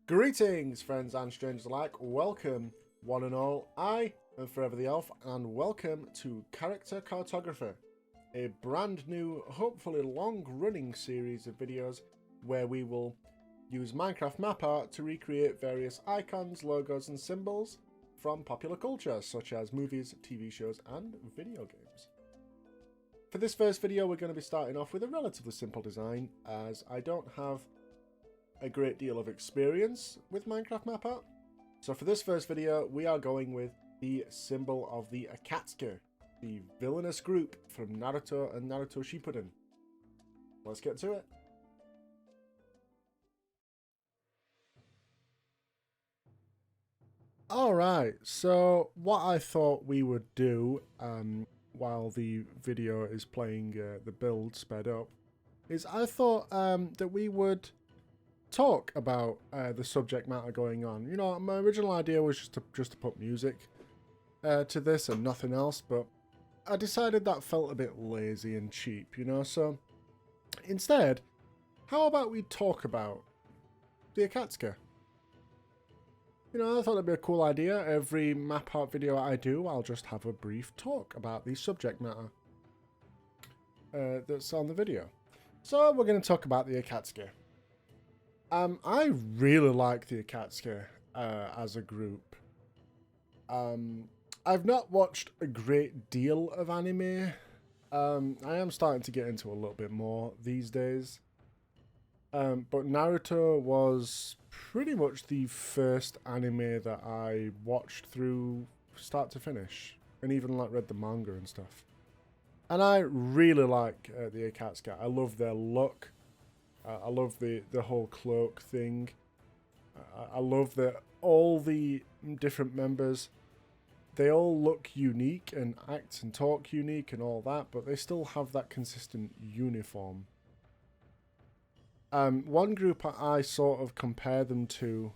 Greetings, friends and strangers alike. Welcome, one and all. I am ForeverTheElf, and welcome to Character Cartography, a brand new, hopefully long-running series of videos where we will use Minecraft map art to recreate various icons, logos, and symbols from popular culture, such as movies, TV shows, and video games. For this first video, we're going to be starting off with a relatively simple design, as I don't have a great deal of experience with Minecraft map art. So for this first video, we are going with the symbol of the Akatsuki, the villainous group from Naruto and Naruto Shippuden. Let's get to it. Alright, so what I thought we would do while the video is playing the build sped up is I thought that we would talk about the subject matter going on. You know, my original idea was just to put music to this and nothing else, but I decided that felt a bit lazy and cheap, you know, so instead, how about we talk about the Akatsuki? You know, I thought it'd be a cool idea. Every map art video I do, I'll just have a brief talk about the subject matter that's on the video. So we're going to talk about the Akatsuki. I really like the Akatsuki as a group. I've not watched a great deal of anime. I am starting to get into a little bit more these days. But Naruto was pretty much the first anime that I watched through start to finish, and even like read the manga and stuff. And I really like the Akatsuki. I love their look. I love the whole cloak thing. I love that all the different members, they all look unique and act and talk unique and all that, but they still have that consistent uniform. One group I sort of compare them to,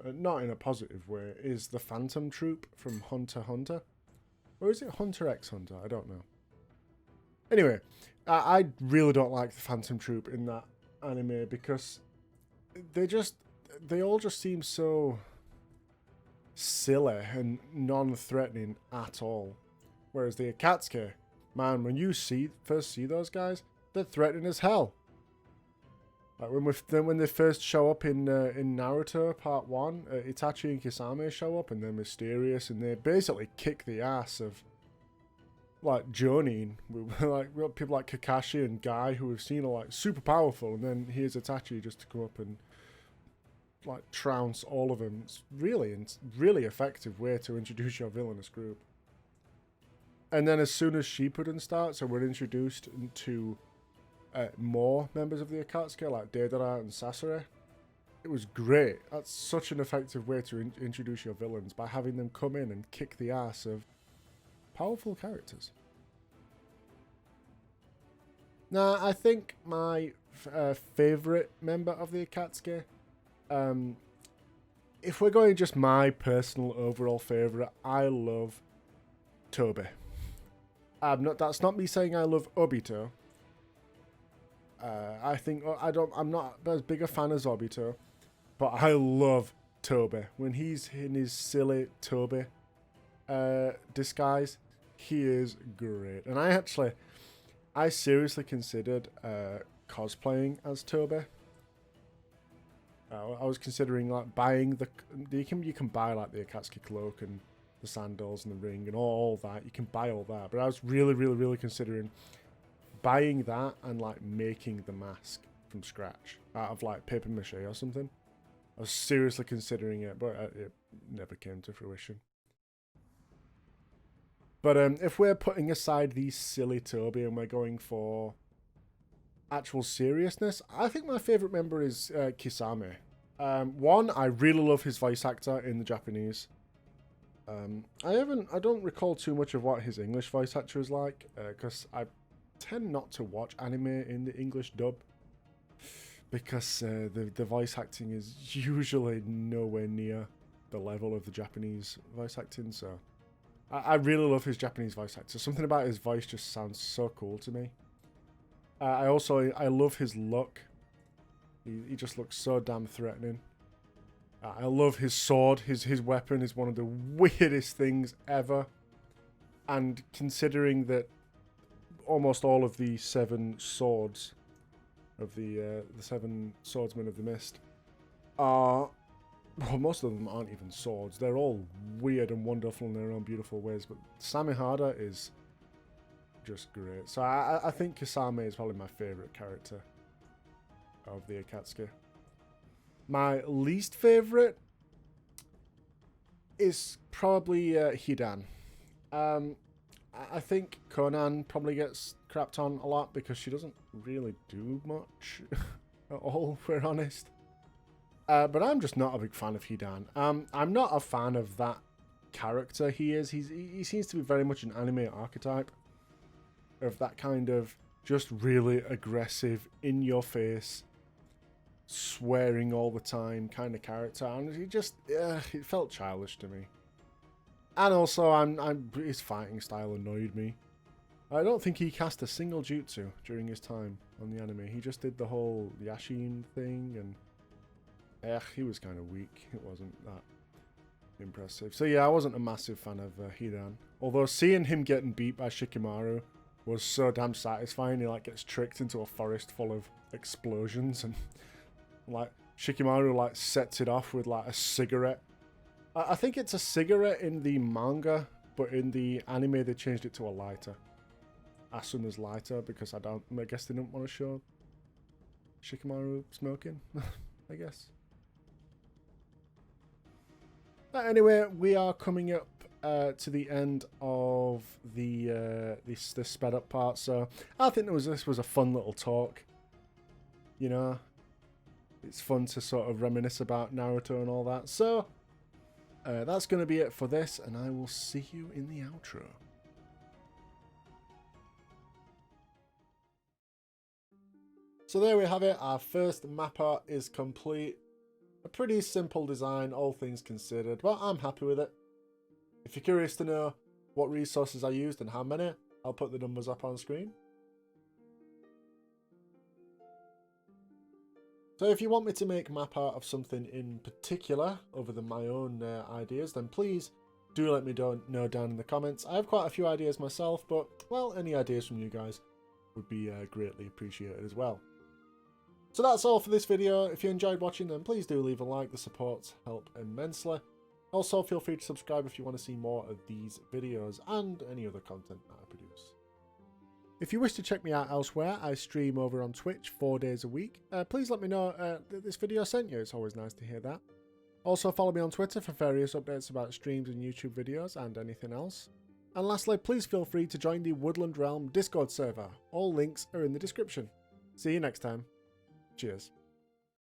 not in a positive way, is the Phantom Troop from Hunter x Hunter. Or is it Hunter x Hunter? I don't know. Anyway, I really don't like the Phantom Troop in that anime because they all just seem so silly and non-threatening at all. Whereas the Akatsuki, man, when you first see those guys, they're threatening as hell. Like when they first show up in Naruto Part 1, Itachi and Kisame show up and they're mysterious and they basically kick the ass of like Jonin, like people like Kakashi and Guy who we've seen are like super powerful, and then here's Itachi just to come up and like trounce all of them. It's really effective way to introduce your villainous group. And then as soon as Shippuden starts and we're introduced to more members of the Akatsuki like Deidara and Sasori, it was great. That's such an effective way to introduce your villains, by having them come in and kick the ass of powerful characters. Now, I think my favourite member of the Akatsuki, if we're going just my personal overall favourite, I love Toby. That's not me saying I love Obito. I'm not as big a fan as Obito, but I love Toby. When he's in his silly Toby disguise, he is great. And I seriously considered cosplaying as Toby. I was considering like buying you can buy like the Akatsuki cloak and the sandals and the ring and all that. You can buy all that, but I was really considering buying that and like making the mask from scratch out of like paper mache or something. I was seriously considering it, but it never came to fruition. But if we're putting aside the silly Toby and we're going for actual seriousness, I think my favourite member is Kisame. One, I really love his voice actor in the Japanese. I don't recall too much of what his English voice actor is like, because I tend not to watch anime in the English dub, because the voice acting is usually nowhere near the level of the Japanese voice acting, so I really love his Japanese voice actor. Something about his voice just sounds so cool to me. I love his look. He just looks so damn threatening. I love his sword. His weapon is one of the weirdest things ever. And considering that almost all of the 7 swords of the 7 swordsmen of the mist are, well, most of them aren't even swords. They're all weird and wonderful in their own beautiful ways. But Samehada is just great. So I think Kasame is probably my favourite character of the Akatsuki. My least favourite is probably Hidan. I think Conan probably gets crapped on a lot because she doesn't really do much at all, if we're honest. But I'm just not a big fan of Hidan. I'm not a fan of that character he is. He seems to be very much an anime archetype of that kind of just really aggressive, in your face, swearing all the time kind of character, and he just it felt childish to me. And also his fighting style annoyed me. I don't think he cast a single jutsu during his time on the anime. He just did the whole Yashin thing, and he was kind of weak. It wasn't that impressive. So yeah, I wasn't a massive fan of Hidan. Although seeing him getting beat by Shikamaru was so damn satisfying. He like gets tricked into a forest full of explosions, and like Shikamaru like sets it off with like a cigarette. I think it's a cigarette in the manga, but in the anime they changed it to a lighter. Asuna's lighter, because I guess they didn't want to show Shikamaru smoking, I guess. But anyway, we are coming up to the end of the this sped up part, so I think this was a fun little talk. You know, it's fun to sort of reminisce about Naruto and all that. So that's going to be it for this, and I will see you in the outro. So there we have it. Our first map art is complete. A pretty simple design, all things considered, but I'm happy with it. If you're curious to know what resources I used and how many, I'll put the numbers up on screen. So if you want me to make map art of something in particular, other than my own ideas, then please do let me know down in the comments. I have quite a few ideas myself, but, well, any ideas from you guys would be greatly appreciated as well. So that's all for this video. If you enjoyed watching, then please do leave a like. The supports help immensely. Also, feel free to subscribe if you want to see more of these videos and any other content that I produce. If you wish to check me out elsewhere, I stream over on Twitch 4 days a week. Please let me know that this video sent you. It's always nice to hear that. Also, follow me on Twitter for various updates about streams and YouTube videos and anything else. And lastly, please feel free to join the Woodland Realm Discord server. All links are in the description. See you next time. Cheers.